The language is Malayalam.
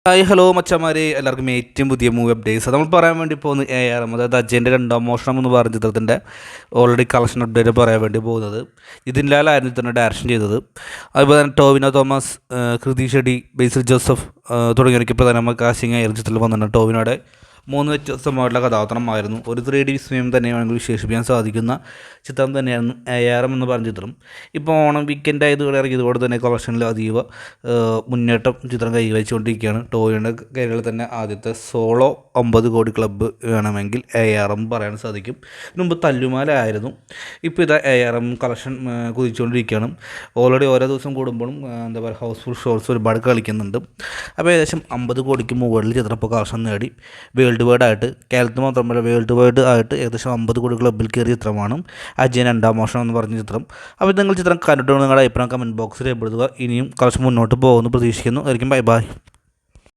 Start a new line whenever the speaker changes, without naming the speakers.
ഹായ് ഹലോ മച്ചന്മാരെ എല്ലാവർക്കും ഏറ്റവും പുതിയ മൂവി അപ്ഡേറ്റ്സ് നമ്മൾ പറയാൻ വേണ്ടി പോകുന്നത് ARM അതായത് അജയൻ്റെ രണ്ടാം മോഷണം എന്ന് പറഞ്ഞ ചിത്രത്തിൻ്റെ ഓൾറെഡി കളക്ഷൻ അപ്ഡേറ്റ് പറയാൻ വേണ്ടി പോകുന്നത് ഇതിലാലായിരുന്നു തന്നെ ഡയറക്ഷൻ ചെയ്തത്. അതുപോലെ തന്നെ ടോവിനോ തോമസ്, കൃതി ഷെഡി, ബേസിൽ ജോസഫ് തുടങ്ങിയവർക്ക് പ്രധാനമായി കാസ്റ്റിംഗ് ആയിരുന്നു ചിത്രത്തിൽ വന്നിട്ടുണ്ട്. ടോവിനോയുടെ 3 വ്യത്യസ്തമായിട്ടുള്ള കഥാപാത്രമായിരുന്നു. ഒരു 3D വിസ്മയം തന്നെ വേണമെങ്കിൽ വിശേഷിപ്പിക്കാൻ സാധിക്കുന്ന ചിത്രം തന്നെയായിരുന്നു ARM എന്ന് പറഞ്ഞ ചിത്രം. ഇപ്പോൾ ഓണം വീക്കെൻഡ് ആയതുകൊണ്ട് ഇറങ്ങിയതുകൊണ്ട് തന്നെ കളക്ഷനിൽ അതീവ മുന്നേറ്റം ചിത്രം കൈവരിച്ചുകൊണ്ടിരിക്കുകയാണ്. ടോവിനോയുടെ കൈകളിൽ തന്നെ ആദ്യത്തെ സോളോ 50 കോടി ക്ലബ്ബ് വേണമെങ്കിൽ ARM പറയാൻ സാധിക്കും. മുമ്പ് തല്ലുമാല ആയിരുന്നു. ഇപ്പോൾ ഇത് ARM കളക്ഷൻ കുതിച്ചുകൊണ്ടിരിക്കുകയാണ്. ഓൾറെഡി ഓരോ ദിവസം കൂടുമ്പോഴും എന്താ പറയുക ഹൗസ്ഫുൾ ഷോർട്സ് ഒരുപാട് കളിക്കുന്നുണ്ട്. അപ്പോൾ ഏകദേശം 50 കോടിക്ക് മുകളിൽ ചിത്രം ഇപ്പോൾ കളക്ഷൻ നേടി. വേൾഡ് വൈഡ് ആയിട്ട്, കേരളത്തിൽ മാത്രമല്ല വേൾഡ് വൈഡ് ആയിട്ട് ഏകദേശം 50 കോടി ക്ലബ്ബിൽ കയറിയ ചിത്രമാണ് അജയൻ രണ്ടാം മോഷണം എന്ന് പറഞ്ഞ ചിത്രം. അപ്പോൾ നിങ്ങൾ ചിത്രം കണ്ടിട്ടുണ്ടെങ്കിൽ നിങ്ങളുടെ അഭിപ്രായം കമൻറ്റ് ബോക്സിൽ രേഖപ്പെടുത്തുക. ഇനിയും കളക്ഷൻ മുന്നോട്ട് പോകുമെന്ന് പ്രതീക്ഷിക്കുന്നു. ആയിരിക്കും. Bye bye.